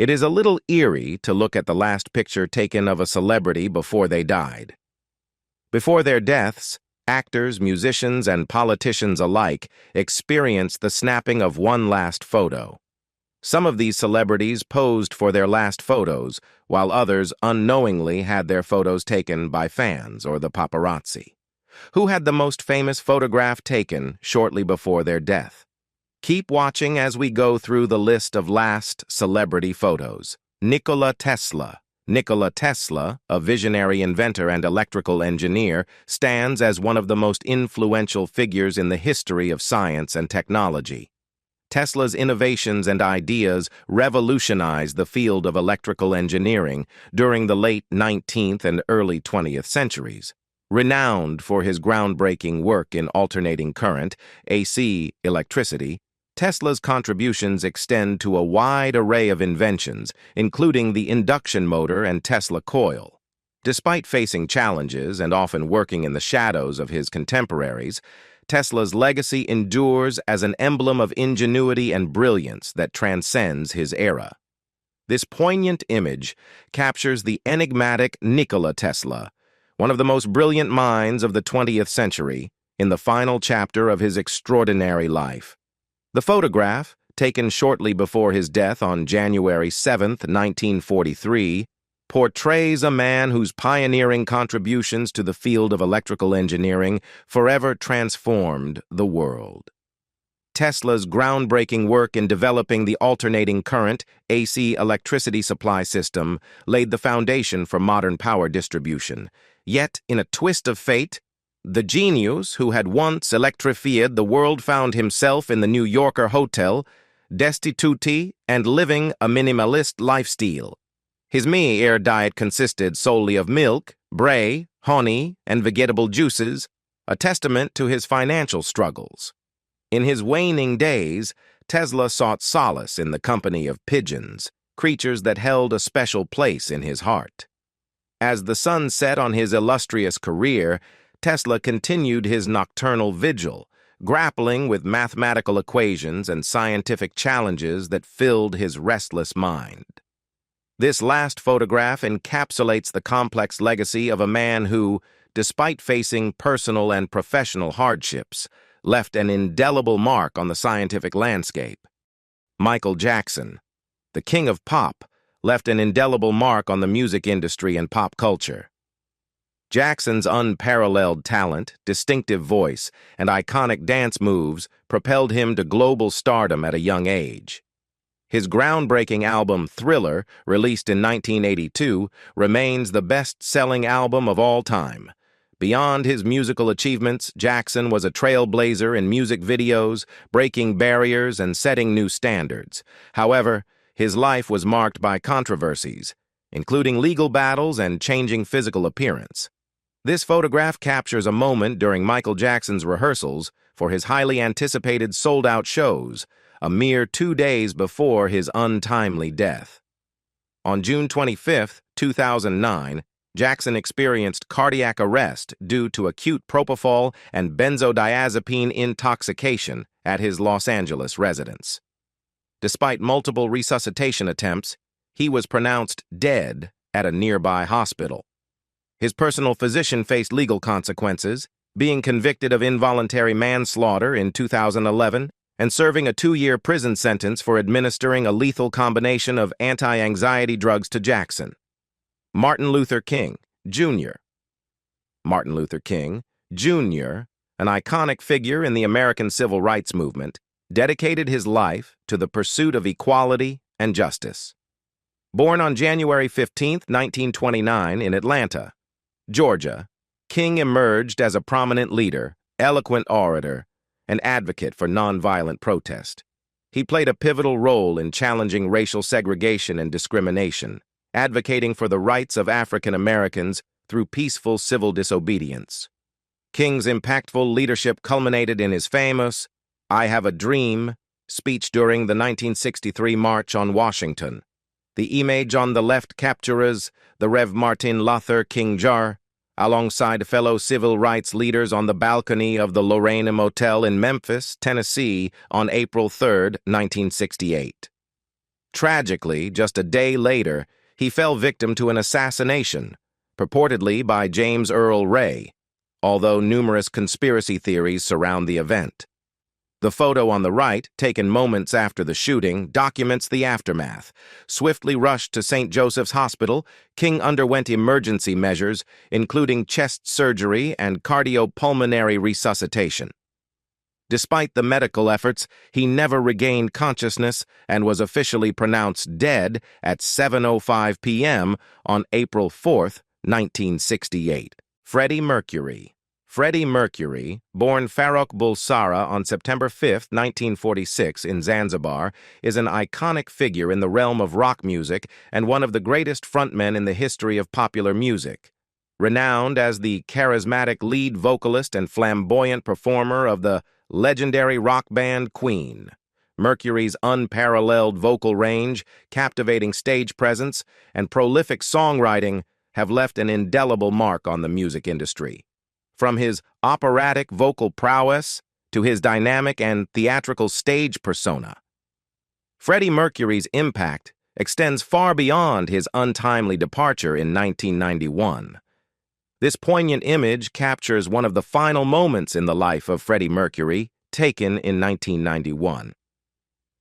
It is a little eerie to look at the last picture taken of a celebrity before they died. Before their deaths, actors, musicians, and politicians alike experienced the snapping of one last photo. Some of these celebrities posed for their last photos, while others unknowingly had their photos taken by fans or the paparazzi. Who had the most famous photograph taken shortly before their death? Keep watching as we go through the list of last celebrity photos. Nicola Tesla. Nicola Tesla, a visionary inventor and electrical engineer, stands as one of the most influential figures in the history of science and technology. Tesla's innovations and ideas revolutionized the field of electrical engineering during the late 19th and early 20th centuries. Renowned for his groundbreaking work in alternating current, AC electricity, Tesla's contributions extend to a wide array of inventions, including the induction motor and Tesla coil. Despite facing challenges and often working in the shadows of his contemporaries, Tesla's legacy endures as an emblem of ingenuity and brilliance that transcends his era. This poignant image captures the enigmatic Nikola Tesla, one of the most brilliant minds of the 20th century, in the final chapter of his extraordinary life. The photograph, taken shortly before his death on January 7, 1943, portrays a man whose pioneering contributions to the field of electrical engineering forever transformed the world. Tesla's groundbreaking work in developing the alternating current, AC electricity supply system laid the foundation for modern power distribution. Yet, in a twist of fate, the genius who had once electrified the world found himself in the New Yorker hotel, destitute and living a minimalist lifestyle. His mere diet consisted solely of milk, bray, honey, and vegetable juices, a testament to his financial struggles. In his waning days, Tesla sought solace in the company of pigeons, creatures that held a special place in his heart. As the sun set on his illustrious career, Tesla continued his nocturnal vigil, grappling with mathematical equations and scientific challenges that filled his restless mind. This last photograph encapsulates the complex legacy of a man who, despite facing personal and professional hardships, left an indelible mark on the scientific landscape. Michael Jackson, the king of pop, left an indelible mark on the music industry and pop culture. Jackson's unparalleled talent, distinctive voice, and iconic dance moves propelled him to global stardom at a young age. His groundbreaking album Thriller, released in 1982, remains the best-selling album of all time. Beyond his musical achievements, Jackson was a trailblazer in music videos, breaking barriers and setting new standards. However, his life was marked by controversies, including legal battles and changing physical appearance. This photograph captures a moment during Michael Jackson's rehearsals for his highly anticipated sold-out shows, a mere 2 days before his untimely death. On June 25, 2009, Jackson experienced cardiac arrest due to acute propofol and benzodiazepine intoxication at his Los Angeles residence. Despite multiple resuscitation attempts, he was pronounced dead at a nearby hospital. His personal physician faced legal consequences, being convicted of involuntary manslaughter in 2011 and serving a 2-year prison sentence for administering a lethal combination of anti-anxiety drugs to Jackson. Martin Luther King, Jr. Martin Luther King, Jr., an iconic figure in the American civil rights movement, dedicated his life to the pursuit of equality and justice. Born on January 15, 1929, in Atlanta, Georgia, King emerged as a prominent leader, eloquent orator, and advocate for nonviolent protest. He played a pivotal role in challenging racial segregation and discrimination, advocating for the rights of African Americans through peaceful civil disobedience. King's impactful leadership culminated in his famous "I Have a Dream" speech during the 1963 March on Washington. The image on the left captures the Rev. Martin Luther King Jr., alongside fellow civil rights leaders on the balcony of the Lorraine Motel in Memphis, Tennessee, on April 3, 1968. Tragically, just a day later, he fell victim to an assassination, purportedly by James Earl Ray, although numerous conspiracy theories surround the event. The photo on the right, taken moments after the shooting, documents the aftermath. Swiftly rushed to St. Joseph's Hospital, King underwent emergency measures, including chest surgery and cardiopulmonary resuscitation. Despite the medical efforts, he never regained consciousness and was officially pronounced dead at 7:05 p.m. on April 4, 1968. Freddy Mercury. Freddy Mercury, born Farrokh Bulsara on September 5, 1946, in Zanzibar, is an iconic figure in the realm of rock music and one of the greatest frontmen in the history of popular music. Renowned as the charismatic lead vocalist and flamboyant performer of the legendary rock band Queen, Mercury's unparalleled vocal range, captivating stage presence, and prolific songwriting have left an indelible mark on the music industry. From his operatic vocal prowess to his dynamic and theatrical stage persona, Freddie Mercury's impact extends far beyond his untimely departure in 1991. This poignant image captures one of the final moments in the life of Freddie Mercury, taken in 1991.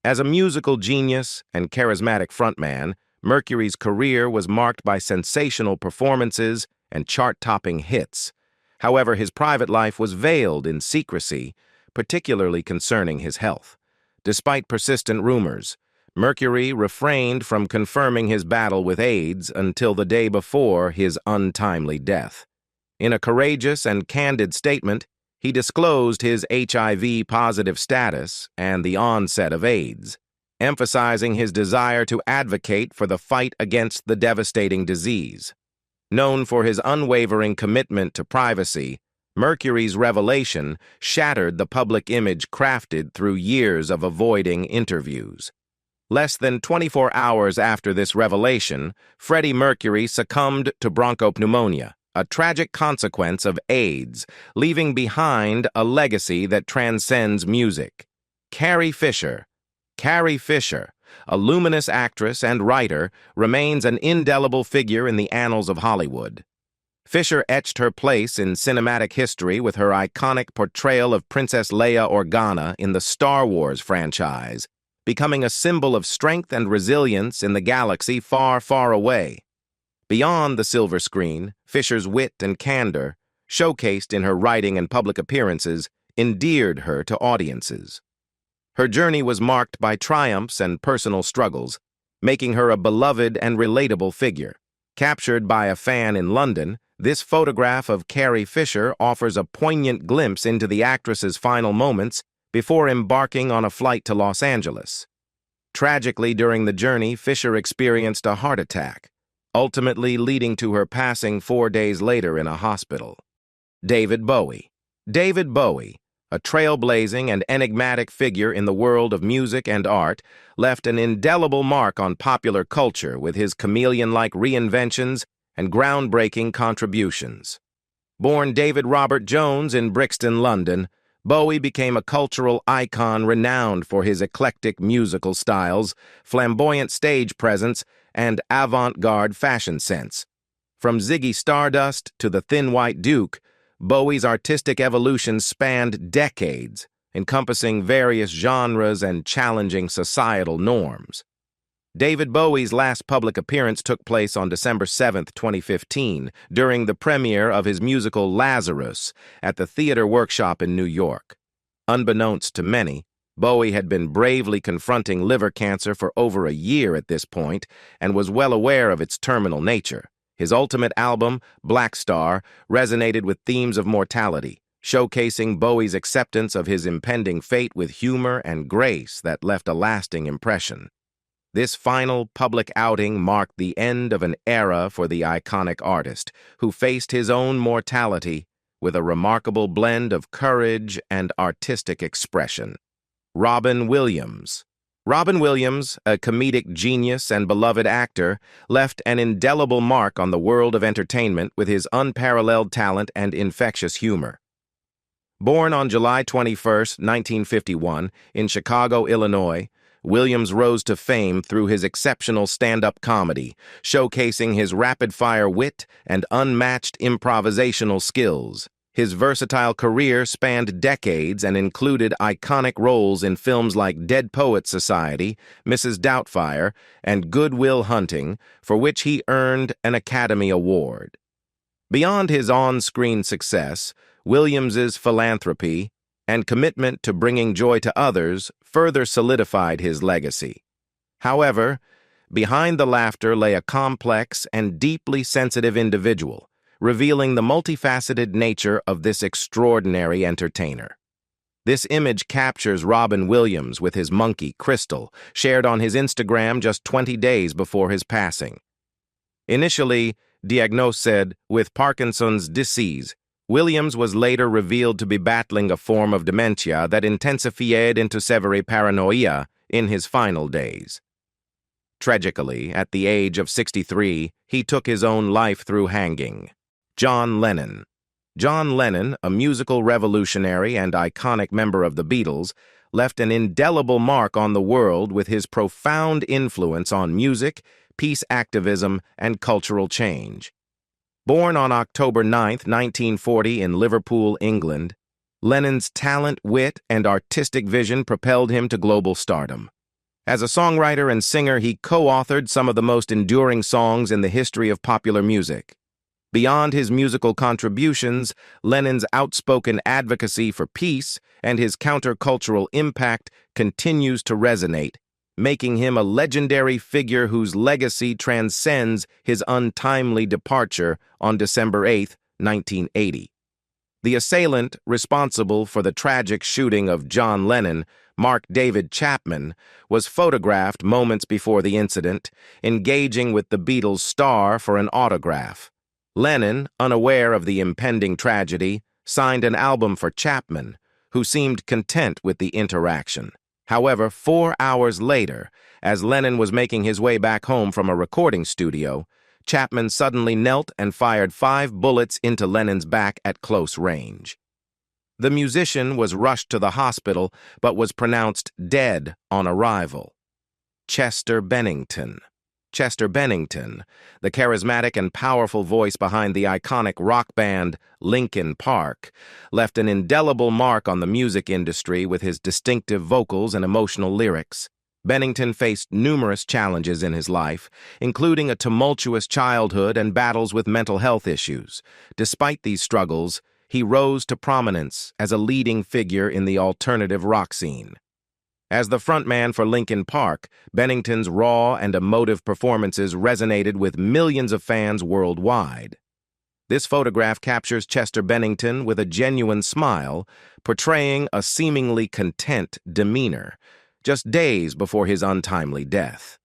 As a musical genius and charismatic frontman, Mercury's career was marked by sensational performances and chart-topping hits. However, his private life was veiled in secrecy, particularly concerning his health. Despite persistent rumors, Mercury refrained from confirming his battle with AIDS until the day before his untimely death. In a courageous and candid statement, he disclosed his HIV-positive status and the onset of AIDS, emphasizing his desire to advocate for the fight against the devastating disease. Known for his unwavering commitment to privacy, Mercury's revelation shattered the public image crafted through years of avoiding interviews. Less than 24 hours after this revelation, Freddie Mercury succumbed to bronchopneumonia, a tragic consequence of AIDS, leaving behind a legacy that transcends music. Carrie Fisher, a luminous actress and writer, remains an indelible figure in the annals of Hollywood. Fisher etched her place in cinematic history with her iconic portrayal of Princess Leia Organa in the Star Wars franchise, becoming a symbol of strength and resilience in the galaxy far, far away. Beyond the silver screen, Fisher's wit and candor, showcased in her writing and public appearances, endeared her to audiences. Her journey was marked by triumphs and personal struggles, making her a beloved and relatable figure. Captured by a fan in London, this photograph of Carrie Fisher offers a poignant glimpse into the actress's final moments before embarking on a flight to Los Angeles. Tragically, during the journey, Fisher experienced a heart attack, ultimately leading to her passing 4 days later in a hospital. David Bowie, a trailblazing and enigmatic figure in the world of music and art, left an indelible mark on popular culture with his chameleon-like reinventions and groundbreaking contributions. Born David Robert Jones in Brixton, London, Bowie became a cultural icon renowned for his eclectic musical styles, flamboyant stage presence, and avant-garde fashion sense. From Ziggy Stardust to the Thin White Duke, Bowie's artistic evolution spanned decades, encompassing various genres and challenging societal norms. David Bowie's last public appearance took place on December 7, 2015, during the premiere of his musical Lazarus at the Theater Workshop in New York. Unbeknownst to many, Bowie had been bravely confronting liver cancer for over a year at this point and was well aware of its terminal nature. His ultimate album, Black Star, resonated with themes of mortality, showcasing Bowie's acceptance of his impending fate with humor and grace that left a lasting impression. This final public outing marked the end of an era for the iconic artist, who faced his own mortality with a remarkable blend of courage and artistic expression. Robin Williams, a comedic genius and beloved actor, left an indelible mark on the world of entertainment with his unparalleled talent and infectious humor. Born on July 21, 1951, in Chicago, Illinois, Williams rose to fame through his exceptional stand-up comedy, showcasing his rapid-fire wit and unmatched improvisational skills. His versatile career spanned decades and included iconic roles in films like Dead Poets Society, Mrs. Doubtfire, and Good Will Hunting, for which he earned an Academy Award. Beyond his on-screen success, Williams's philanthropy and commitment to bringing joy to others further solidified his legacy. However, behind the laughter lay a complex and deeply sensitive individual, revealing the multifaceted nature of this extraordinary entertainer. This image captures Robin Williams with his monkey, Crystal, shared on his Instagram just 20 days before his passing. Initially diagnosed with Parkinson's disease, Williams was later revealed to be battling a form of dementia that intensified into severe paranoia in his final days. Tragically, at the age of 63, he took his own life through hanging. John Lennon. John Lennon, a musical revolutionary and iconic member of the Beatles, left an indelible mark on the world with his profound influence on music, peace activism, and cultural change. Born on October 9, 1940 in Liverpool, England, Lennon's talent, wit, and artistic vision propelled him to global stardom. As a songwriter and singer, he co-authored some of the most enduring songs in the history of popular music. Beyond his musical contributions, Lennon's outspoken advocacy for peace and his countercultural impact continues to resonate, making him a legendary figure whose legacy transcends his untimely departure on December 8, 1980. The assailant responsible for the tragic shooting of John Lennon, Mark David Chapman, was photographed moments before the incident, engaging with the Beatles' star for an autograph. Lennon, unaware of the impending tragedy, signed an album for Chapman, who seemed content with the interaction. However, 4 hours later, as Lennon was making his way back home from a recording studio, Chapman suddenly knelt and fired 5 bullets into Lennon's back at close range. The musician was rushed to the hospital but was pronounced dead on arrival. Chester Bennington. Chester Bennington, the charismatic and powerful voice behind the iconic rock band Linkin Park, left an indelible mark on the music industry with his distinctive vocals and emotional lyrics. Bennington faced numerous challenges in his life, including a tumultuous childhood and battles with mental health issues. Despite these struggles, he rose to prominence as a leading figure in the alternative rock scene. As the frontman for Linkin Park, Bennington's raw and emotive performances resonated with millions of fans worldwide. This photograph captures Chester Bennington with a genuine smile, portraying a seemingly content demeanor, just days before his untimely death.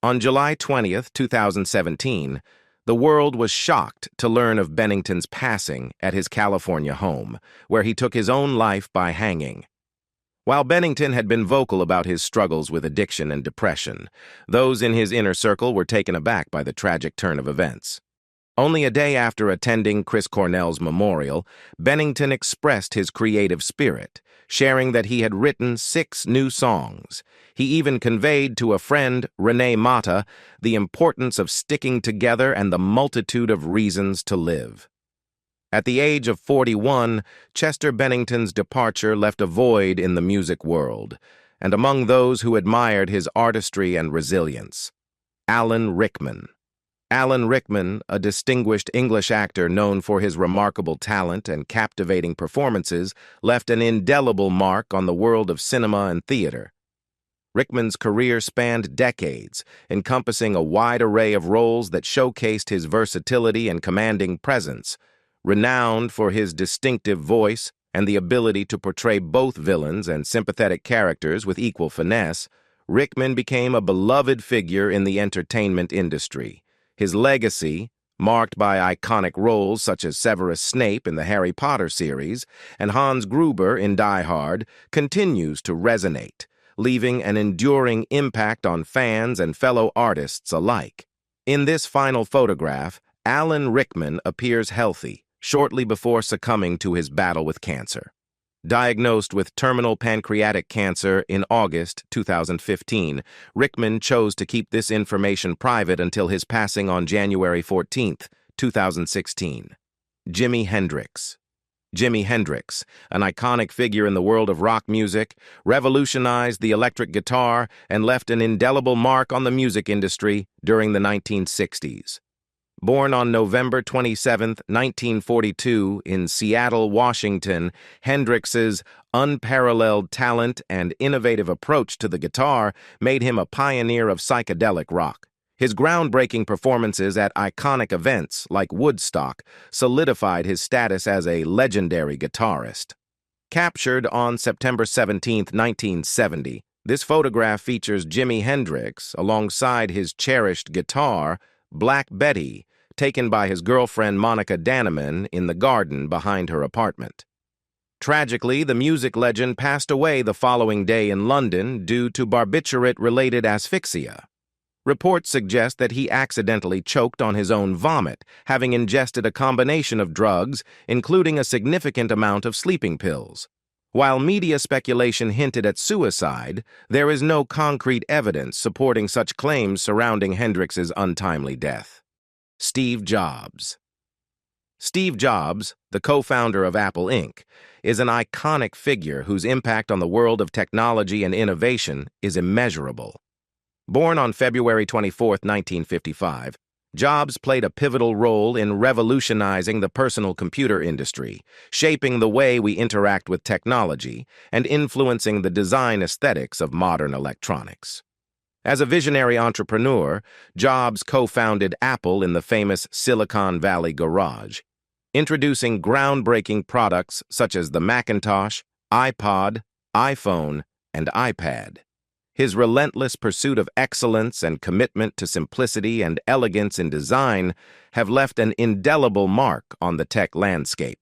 On July 20, 2017, the world was shocked to learn of Bennington's passing at his California home, where he took his own life by hanging. While Bennington had been vocal about his struggles with addiction and depression, those in his inner circle were taken aback by the tragic turn of events. Only a day after attending Chris Cornell's memorial, Bennington expressed his creative spirit, sharing that he had written 6 new songs. He even conveyed to a friend, Renee Mata, the importance of sticking together and the multitude of reasons to live. At the age of 41, Chester Bennington's departure left a void in the music world, and among those who admired his artistry and resilience, Alan Rickman. Alan Rickman, a distinguished English actor known for his remarkable talent and captivating performances, left an indelible mark on the world of cinema and theater. Rickman's career spanned decades, encompassing a wide array of roles that showcased his versatility and commanding presence. Renowned for his distinctive voice and the ability to portray both villains and sympathetic characters with equal finesse, Rickman became a beloved figure in the entertainment industry. His legacy, marked by iconic roles such as Severus Snape in the Harry Potter series and Hans Gruber in Die Hard, continues to resonate, leaving an enduring impact on fans and fellow artists alike. In this final photograph, Alan Rickman appears healthy, shortly before succumbing to his battle with cancer. Diagnosed with terminal pancreatic cancer in August 2015, Rickman chose to keep this information private until his passing on January 14, 2016. Jimi Hendrix. Jimi Hendrix, an iconic figure in the world of rock music, revolutionized the electric guitar and left an indelible mark on the music industry during the 1960s. Born on November 27, 1942, in Seattle, Washington, Hendrix's unparalleled talent and innovative approach to the guitar made him a pioneer of psychedelic rock. His groundbreaking performances at iconic events like Woodstock solidified his status as a legendary guitarist. Captured on September 17, 1970, this photograph features Jimi Hendrix alongside his cherished guitar, Black Betty, taken by his girlfriend Monica Danneman in the garden behind her apartment. Tragically, the music legend passed away the following day in London due to barbiturate-related asphyxia. Reports suggest that he accidentally choked on his own vomit, having ingested a combination of drugs, including a significant amount of sleeping pills. While media speculation hinted at suicide, there is no concrete evidence supporting such claims surrounding Hendrix's untimely death. Steve Jobs. Steve Jobs, the co-founder of Apple Inc., is an iconic figure whose impact on the world of technology and innovation is immeasurable. Born on February 24, 1955, Jobs played a pivotal role in revolutionizing the personal computer industry, shaping the way we interact with technology and influencing the design aesthetics of modern electronics. As a visionary entrepreneur, Jobs co-founded Apple in the famous Silicon Valley garage, introducing groundbreaking products such as the Macintosh, iPod, iPhone, and iPad. His relentless pursuit of excellence and commitment to simplicity and elegance in design have left an indelible mark on the tech landscape.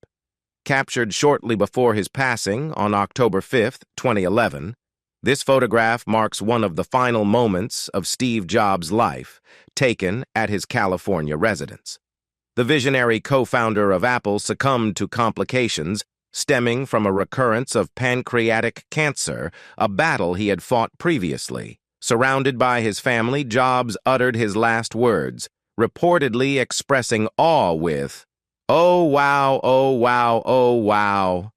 Captured shortly before his passing on October 5, 2011, this photograph marks one of the final moments of Steve Jobs' life, taken at his California residence. The visionary co-founder of Apple succumbed to complications stemming from a recurrence of pancreatic cancer, a battle he had fought previously. Surrounded by his family, Jobs uttered his last words, reportedly expressing awe with, "Oh wow, oh wow, oh wow."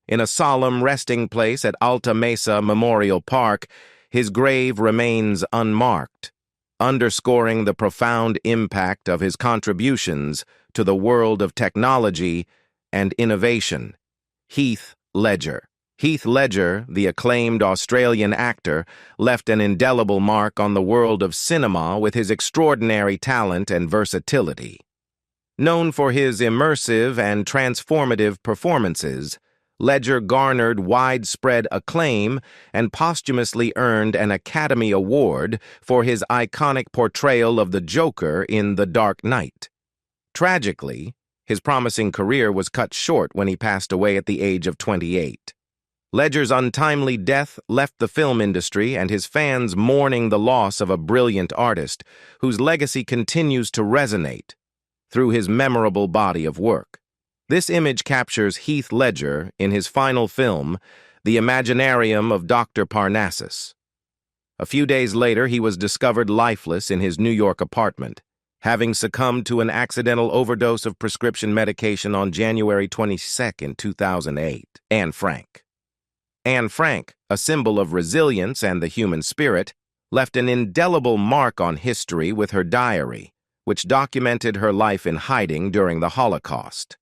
In a solemn resting place at Alta Mesa Memorial Park, his grave remains unmarked, underscoring the profound impact of his contributions to the world of technology and innovation. Heath Ledger. Heath Ledger, the acclaimed Australian actor, left an indelible mark on the world of cinema with his extraordinary talent and versatility. Known for his immersive and transformative performances, Ledger garnered widespread acclaim and posthumously earned an Academy Award for his iconic portrayal of the Joker in The Dark Knight. Tragically, his promising career was cut short when he passed away at the age of 28. Ledger's untimely death left the film industry and his fans mourning the loss of a brilliant artist whose legacy continues to resonate through his memorable body of work. This image captures Heath Ledger in his final film, The Imaginarium of Dr. Parnassus. A few days later, he was discovered lifeless in his New York apartment, having succumbed to an accidental overdose of prescription medication on January 22, 2008. Anne Frank. Anne Frank, a symbol of resilience and the human spirit, left an indelible mark on history with her diary, which documented her life in hiding during the Holocaust.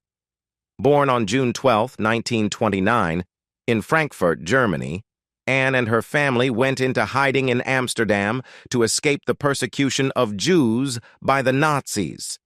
Born on June 12, 1929, in Frankfurt, Germany, Anne and her family went into hiding in Amsterdam to escape the persecution of Jews by the Nazis.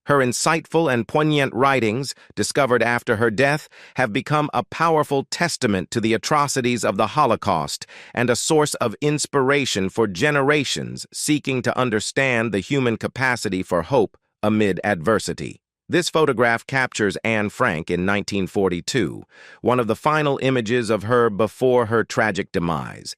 Her insightful and poignant writings, discovered after her death, have become a powerful testament to the atrocities of the Holocaust and a source of inspiration for generations seeking to understand the human capacity for hope amid adversity. This photograph captures Anne Frank in 1942, one of the final images of her before her tragic demise.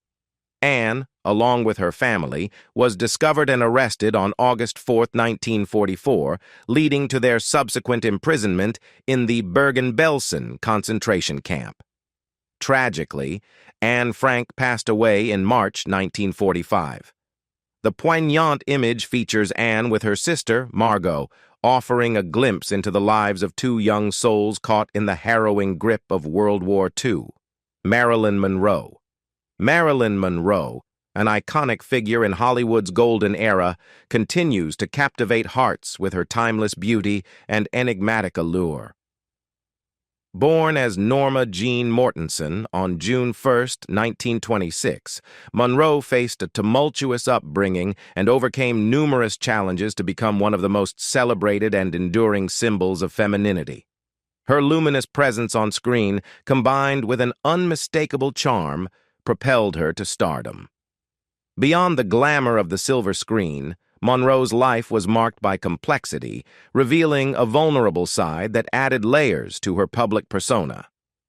Anne, along with her family, was discovered and arrested on August 4, 1944, leading to their subsequent imprisonment in the Bergen-Belsen concentration camp. Tragically, Anne Frank passed away in March 1945. The poignant image features Anne with her sister, Margot, offering a glimpse into the lives of two young souls caught in the harrowing grip of World War II. Marilyn Monroe. Marilyn Monroe, an iconic figure in Hollywood's golden era, continues to captivate hearts with her timeless beauty and enigmatic allure. Born as Norma Jean Mortensen on June 1, 1926, Monroe faced a tumultuous upbringing and overcame numerous challenges to become one of the most celebrated and enduring symbols of femininity. Her luminous presence on screen, combined with an unmistakable charm, propelled her to stardom. Beyond the glamour of the silver screen, Monroe's life was marked by complexity, revealing a vulnerable side that added layers to her public persona.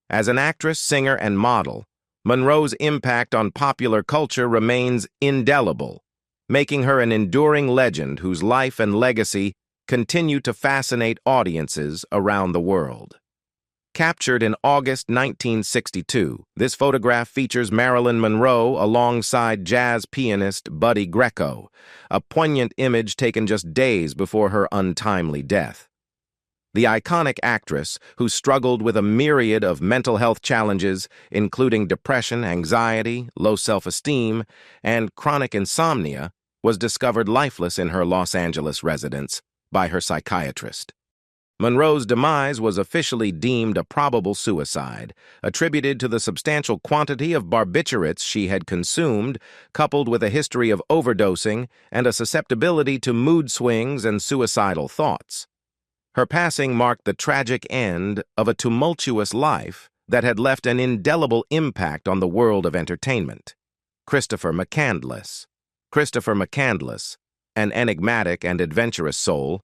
As an actress, singer, and model, Monroe's impact on popular culture remains indelible, making her an enduring legend whose life and legacy continue to fascinate audiences around the world. Captured in August 1962, this photograph features Marilyn Monroe alongside jazz pianist Buddy Greco, a poignant image taken just days before her untimely death. The iconic actress, who struggled with a myriad of mental health challenges, including depression, anxiety, low self-esteem, and chronic insomnia, was discovered lifeless in her Los Angeles residence by her psychiatrist. Monroe's demise was officially deemed a probable suicide, attributed to the substantial quantity of barbiturates she had consumed, coupled with a history of overdosing and a susceptibility to mood swings and suicidal thoughts. Her passing marked the tragic end of a tumultuous life that had left an indelible impact on the world of entertainment. Christopher McCandless. Christopher McCandless, an enigmatic and adventurous soul,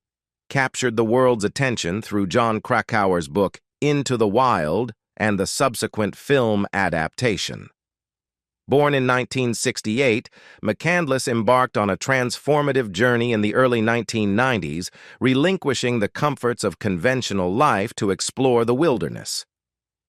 captured the world's attention through Jon Krakauer's book Into the Wild and the subsequent film adaptation. Born in 1968, McCandless embarked on a transformative journey in the early 1990s, relinquishing the comforts of conventional life to explore the wilderness.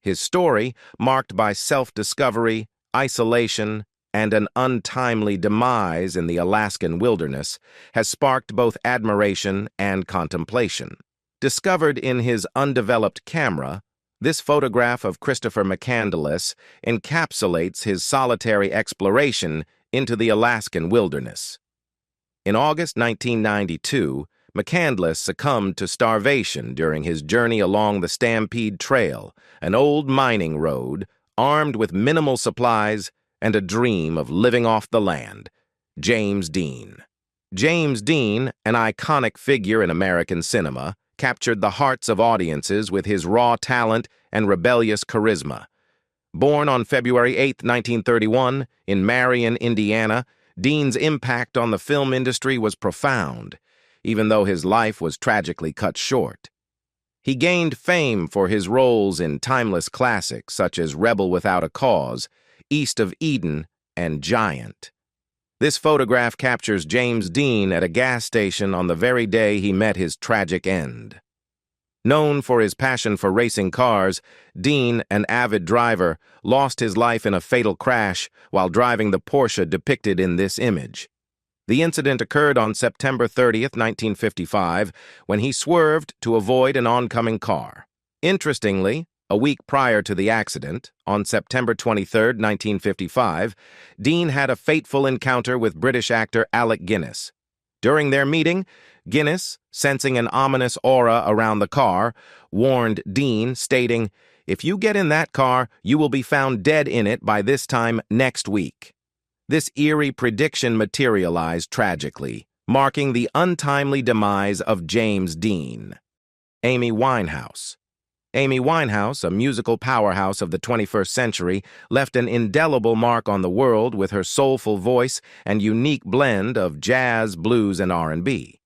His story, marked by self-discovery, isolation, and an untimely demise in the Alaskan wilderness, has sparked both admiration and contemplation. Discovered in his undeveloped camera, this photograph of Christopher McCandless encapsulates his solitary exploration into the Alaskan wilderness. In August 1992, McCandless succumbed to starvation during his journey along the Stampede Trail, an old mining road, armed with minimal supplies and a dream of living off the land. James Dean. James Dean, an iconic figure in American cinema, captured the hearts of audiences with his raw talent and rebellious charisma. Born on February 8, 1931, in Marion, Indiana, Dean's impact on the film industry was profound, even though his life was tragically cut short. He gained fame for his roles in timeless classics such as Rebel Without a Cause, East of Eden, and Giant. This photograph captures James Dean at a gas station on the very day he met his tragic end. Known for his passion for racing cars, Dean, an avid driver, lost his life in a fatal crash while driving the Porsche depicted in this image. The incident occurred on September 30, 1955, when he swerved to avoid an oncoming car. Interestingly, a week prior to the accident, on September 23, 1955, Dean had a fateful encounter with British actor Alec Guinness. During their meeting, Guinness, sensing an ominous aura around the car, warned Dean, stating, "If you get in that car, you will be found dead in it by this time next week." This eerie prediction materialized tragically, marking the untimely demise of James Dean. Amy Winehouse. Amy Winehouse, a musical powerhouse of the 21st century, left an indelible mark on the world with her soulful voice and unique blend of jazz, blues, and R&B.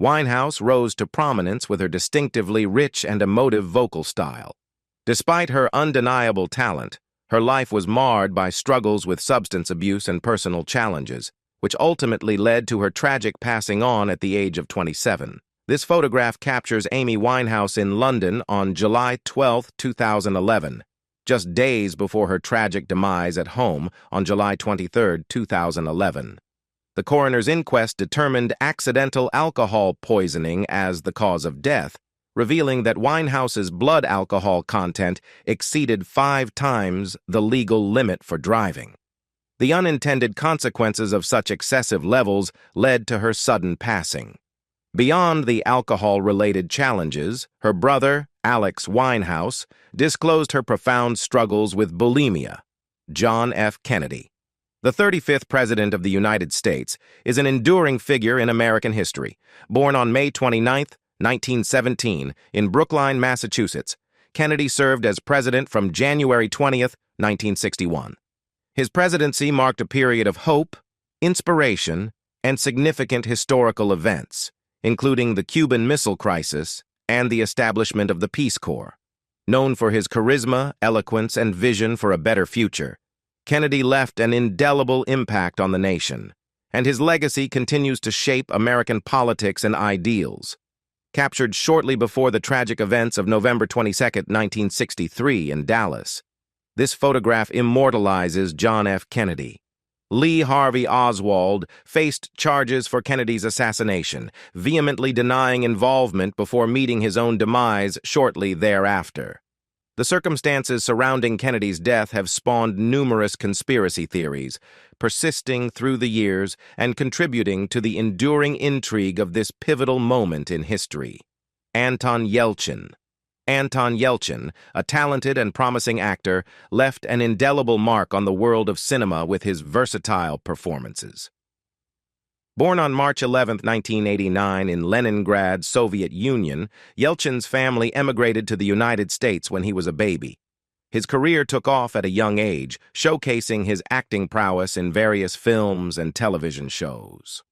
Winehouse rose to prominence with her distinctively rich and emotive vocal style. Despite her undeniable talent, her life was marred by struggles with substance abuse and personal challenges, which ultimately led to her tragic passing on at the age of 27. This photograph captures Amy Winehouse in London on July 12, 2011. just days before her tragic demise at home on July 23, 2011. The coroner's inquest determined accidental alcohol poisoning as the cause of death, revealing that Winehouse's blood alcohol content exceeded 5 times the legal limit for driving. The unintended consequences of such excessive levels led to her sudden passing. Beyond the alcohol-related challenges, her brother, Alex Winehouse, disclosed her profound struggles with bulimia. John F. Kennedy, the 35th President of the United States, is an enduring figure in American history. Born on May 29, 1917, in Brookline, Massachusetts, Kennedy served as president from January 20, 1961. His presidency marked a period of hope, inspiration, and significant historical events, including the Cuban Missile Crisis and the establishment of the Peace Corps. Known for his charisma, eloquence, and vision for a better future, Kennedy left an indelible impact on the nation, and his legacy continues to shape American politics and ideals. Captured shortly before the tragic events of November 22, 1963 in Dallas, this photograph immortalizes John F. Kennedy. Lee Harvey Oswald faced charges for Kennedy's assassination, vehemently denying involvement before meeting his own demise shortly thereafter. The circumstances surrounding Kennedy's death have spawned numerous conspiracy theories, persisting through the years and contributing to the enduring intrigue of this pivotal moment in history. Anton Yelchin. Anton Yelchin, a talented and promising actor, left an indelible mark on the world of cinema with his versatile performances. Born on March 11, 1989 in Leningrad, Soviet Union, Yelchin's family emigrated to the United States when he was a baby. His career took off at a young age, showcasing his acting prowess in various films and television shows.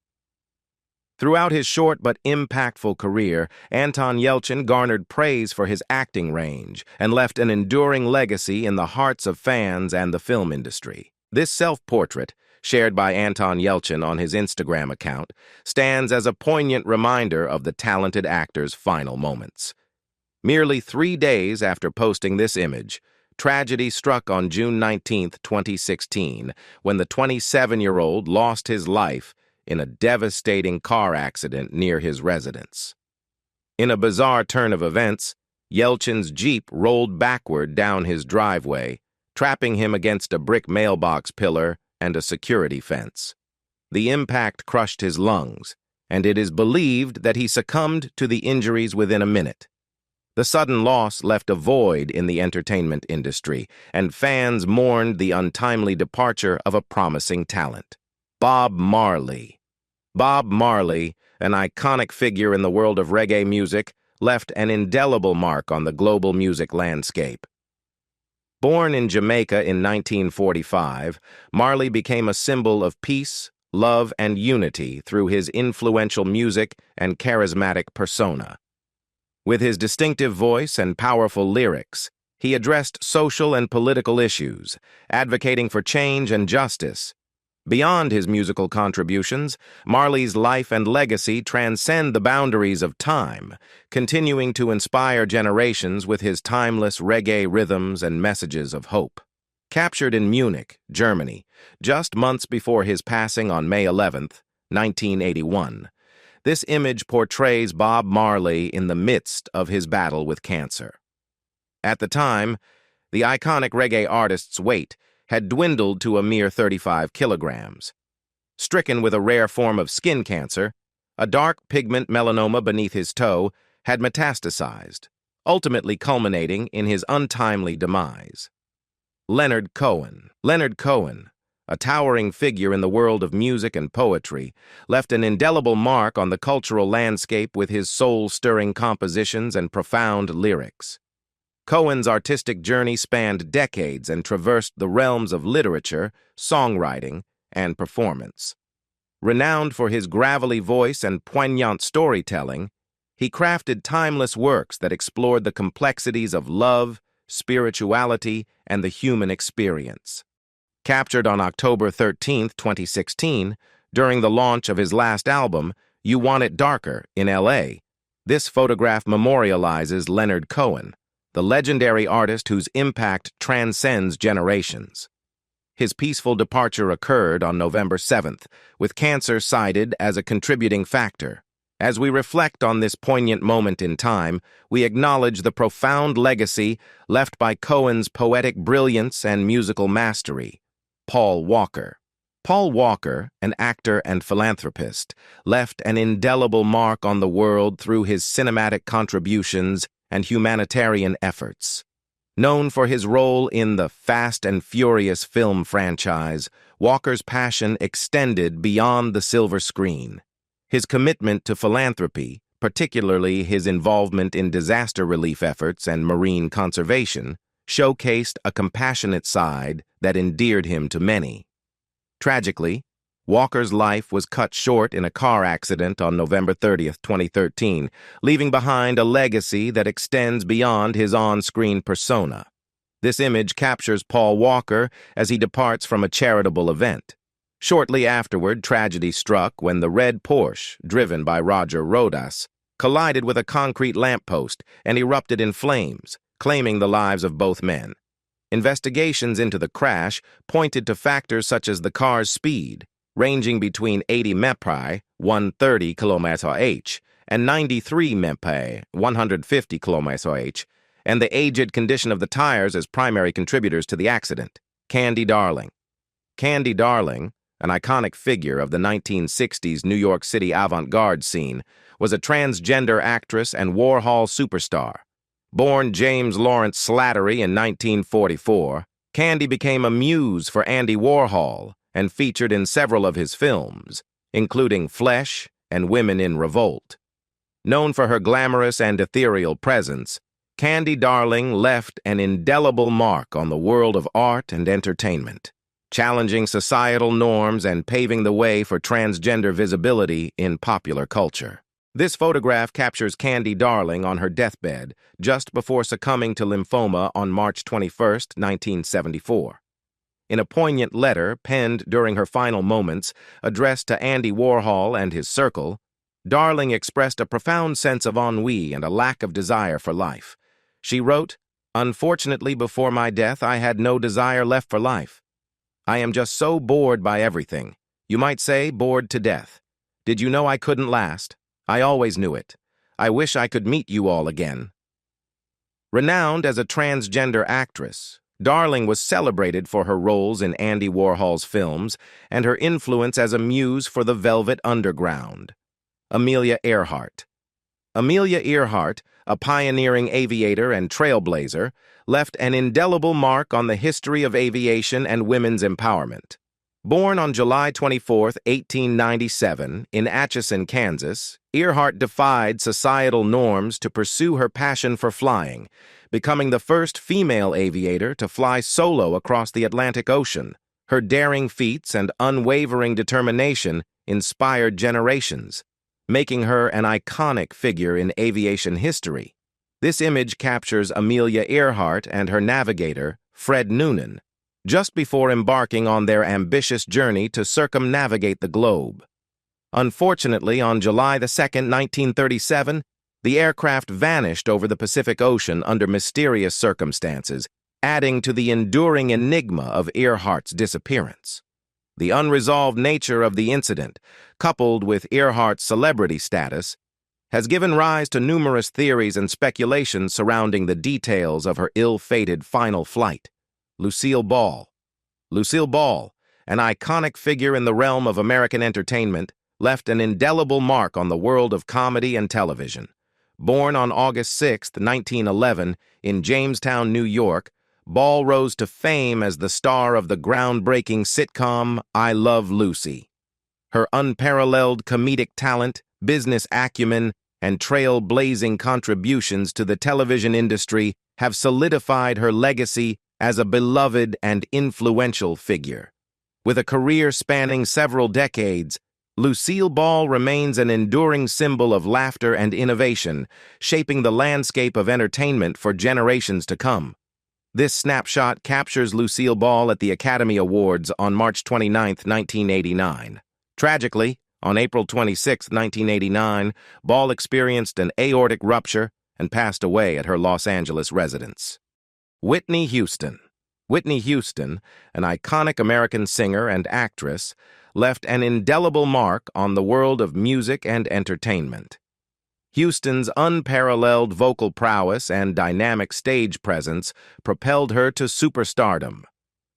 Throughout his short but impactful career, Anton Yelchin garnered praise for his acting range and left an enduring legacy in the hearts of fans and the film industry. This self-portrait, shared by Anton Yelchin on his Instagram account, stands as a poignant reminder of the talented actor's final moments. Merely 3 days after posting this image, tragedy struck on June 19, 2016, when the 27-year-old lost his life in a devastating car accident near his residence. In a bizarre turn of events, Yelchin's Jeep rolled backward down his driveway, trapping him against a brick mailbox pillar and a security fence. The impact crushed his lungs, and it is believed that he succumbed to the injuries within a minute. The sudden loss left a void in the entertainment industry, and fans mourned the untimely departure of a promising talent. Bob Marley. Bob Marley, an iconic figure in the world of reggae music, left an indelible mark on the global music landscape. Born in Jamaica in 1945, Marley became a symbol of peace, love, and unity through his influential music and charismatic persona. With his distinctive voice and powerful lyrics, he addressed social and political issues, advocating for change and justice. Beyond his musical contributions, Marley's life and legacy transcend the boundaries of time, continuing to inspire generations with his timeless reggae rhythms and messages of hope. Captured in Munich, Germany, just months before his passing on May 11, 1981, this image portrays Bob Marley in the midst of his battle with cancer. At the time, the iconic reggae artist's weight had dwindled to a mere 35 kilograms. Stricken with a rare form of skin cancer, a dark pigment melanoma beneath his toe had metastasized, ultimately culminating in his untimely demise. Leonard Cohen. Leonard Cohen, a towering figure in the world of music and poetry, left an indelible mark on the cultural landscape with his soul-stirring compositions and profound lyrics. Cohen's artistic journey spanned decades and traversed the realms of literature, songwriting, and performance. Renowned for his gravelly voice and poignant storytelling, he crafted timeless works that explored the complexities of love, spirituality, and the human experience. Captured on October 13, 2016, during the launch of his last album, You Want It Darker, in L.A., this photograph memorializes Leonard Cohen, the legendary artist whose impact transcends generations. His peaceful departure occurred on November 7th, with cancer cited as a contributing factor. As we reflect on this poignant moment in time, we acknowledge the profound legacy left by Cohen's poetic brilliance and musical mastery. Paul Walker. Paul Walker, an actor and philanthropist, left an indelible mark on the world through his cinematic contributions and humanitarian efforts. Known for his role in the Fast and Furious film franchise, Walker's passion extended beyond the silver screen. His commitment to philanthropy, particularly his involvement in disaster relief efforts and marine conservation, showcased a compassionate side that endeared him to many. Tragically, Walker's life was cut short in a car accident on November 30, 2013, leaving behind a legacy that extends beyond his on-screen persona. This image captures Paul Walker as he departs from a charitable event. Shortly afterward, tragedy struck when the red Porsche, driven by Roger Rodas, collided with a concrete lamppost and erupted in flames, claiming the lives of both men. Investigations into the crash pointed to factors such as the car's speed, ranging between 80 mph, 130 km/h, and 93 mph, 150 km/h, and the aged condition of the tires as primary contributors to the accident. Candy Darling. Candy Darling, an iconic figure of the 1960s New York City avant-garde scene, was a transgender actress and Warhol superstar. Born James Lawrence Slattery in 1944, Candy became a muse for Andy Warhol and featured in several of his films, including Flesh and Women in Revolt. Known for her glamorous and ethereal presence, Candy Darling left an indelible mark on the world of art and entertainment, challenging societal norms and paving the way for transgender visibility in popular culture. This photograph captures Candy Darling on her deathbed just before succumbing to lymphoma on March 21, 1974. In a poignant letter penned during her final moments, addressed to Andy Warhol and his circle, Darling expressed a profound sense of ennui and a lack of desire for life. She wrote, "Unfortunately, before my death, I had no desire left for life. I am just so bored by everything. You might say bored to death. Did you know I couldn't last? I always knew it. I wish I could meet you all again." Renowned as a transgender actress, Darling was celebrated for her roles in Andy Warhol's films and her influence as a muse for the Velvet Underground. Amelia Earhart. Amelia Earhart, a pioneering aviator and trailblazer, left an indelible mark on the history of aviation and women's empowerment. Born on July 24, 1897, in Atchison, Kansas, Earhart defied societal norms to pursue her passion for flying, becoming the first female aviator to fly solo across the Atlantic Ocean. Her daring feats and unwavering determination inspired generations, making her an iconic figure in aviation history. This image captures Amelia Earhart and her navigator, Fred Noonan, just before embarking on their ambitious journey to circumnavigate the globe. Unfortunately, on July 2, 1937, the aircraft vanished over the Pacific Ocean under mysterious circumstances, adding to the enduring enigma of Earhart's disappearance. The unresolved nature of the incident, coupled with Earhart's celebrity status, has given rise to numerous theories and speculations surrounding the details of her ill-fated final flight. Lucille Ball. Lucille Ball, an iconic figure in the realm of American entertainment, left an indelible mark on the world of comedy and television. Born on August 6, 1911, in Jamestown, New York, Ball rose to fame as the star of the groundbreaking sitcom I Love Lucy. Her unparalleled comedic talent, business acumen, and trailblazing contributions to the television industry have solidified her legacy as a beloved and influential figure. With a career spanning several decades, Lucille Ball remains an enduring symbol of laughter and innovation, shaping the landscape of entertainment for generations to come. This snapshot captures Lucille Ball at the Academy Awards on March 29, 1989. Tragically, on April 26, 1989, Ball experienced an aortic rupture and passed away at her Los Angeles residence. Whitney Houston. Whitney Houston, an iconic American singer and actress, left an indelible mark on the world of music and entertainment. Houston's unparalleled vocal prowess and dynamic stage presence propelled her to superstardom.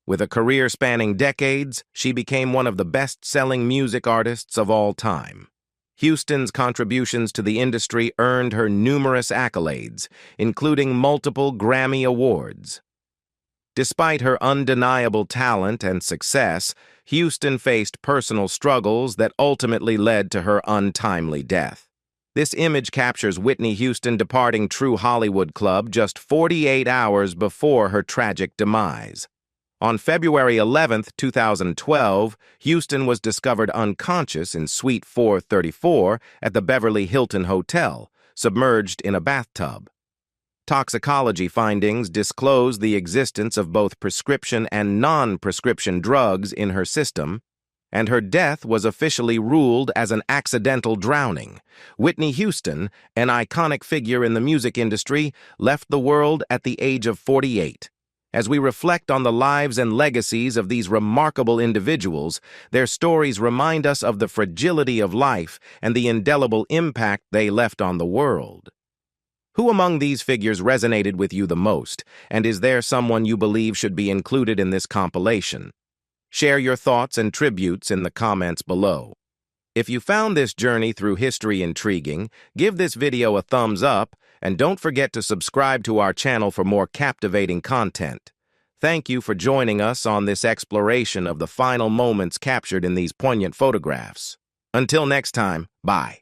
With a career spanning decades, she became one of the best-selling music artists of all time. Houston's contributions to the industry earned her numerous accolades, including multiple Grammy Awards. Despite her undeniable talent and success, Houston faced personal struggles that ultimately led to her untimely death. This image captures Whitney Houston departing True Hollywood Club just 48 hours before her tragic demise. On February 11, 2012, Houston was discovered unconscious in Suite 434 at the Beverly Hilton Hotel, submerged in a bathtub. Toxicology findings disclosed the existence of both prescription and non-prescription drugs in her system, and her death was officially ruled as an accidental drowning. Whitney Houston, an iconic figure in the music industry, left the world at the age of 48. As we reflect on the lives and legacies of these remarkable individuals, their stories remind us of the fragility of life and the indelible impact they left on the world. Who among these figures resonated with you the most, and is there someone you believe should be included in this compilation? Share your thoughts and tributes in the comments below. If you found this journey through history intriguing, give this video a thumbs up, and don't forget to subscribe to our channel for more captivating content. Thank you for joining us on this exploration of the final moments captured in these poignant photographs. Until next time, bye.